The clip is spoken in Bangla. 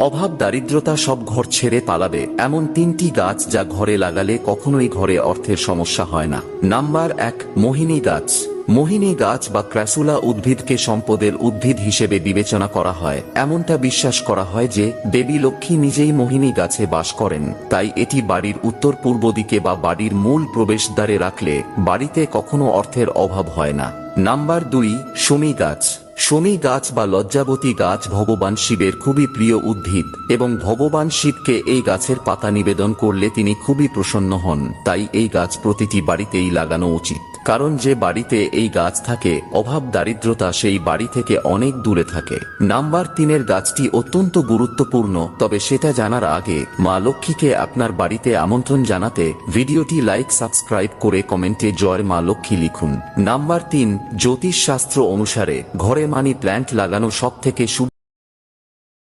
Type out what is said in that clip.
অভাব দারিদ্রতা সব ঘর ছেড়ে পালাবে এমন 3টি গাছ যা ঘরে লাগালে কখনোই ঘরে অর্থের সমস্যা হয় না। নাম্বার 1, মোহিনী গাছ। মোহিনী গাছ বা ক্র্যাসুলা উদ্ভিদকে সম্পদের উদ্ভিদ হিসেবে বিবেচনা করা হয়। এমনটা বিশ্বাস করা হয় যে দেবী লক্ষ্মী নিজেই মোহিনী গাছে বাস করেন, তাই এটি বাড়ির উত্তর পূর্ব দিকে বা বাড়ির মূল প্রবেশদ্বারে রাখলে বাড়িতে কখনো অর্থের অভাব হয় না। নাম্বার 2, শমী গাছ। শমী গাছ বা লজ্জাবতী গাছ ভগবান শিবের খুবই প্রিয় উদ্ভিদ এবং ভগবান শিবকে এই গাছের পাতা নিবেদন করলে তিনি খুবই প্রসন্ন হন। তাই এই গাছ প্রতিটি বাড়িতেই লাগানো উচিত, কারণ যে বাড়িতে এই গাছ থাকে অভাব দারিদ্রতা সেই বাড়ি থেকে অনেক দূরে থাকে। নাম্বার 3 গাছটি অত্যন্ত গুরুত্বপূর্ণ, তবে সেটা জানার আগে মা লক্ষ্মীকে আপনার বাড়িতে আমন্ত্রণ জানাতে ভিডিওটি লাইক সাবস্ক্রাইব করে কমেন্টে জয় মা লক্ষ্মী লিখুন। নাম্বার 3, জ্যোতিষ শাস্ত্র অনুসারে ঘরে মানি প্ল্যান্ট লাগানো সবথেকে শুভ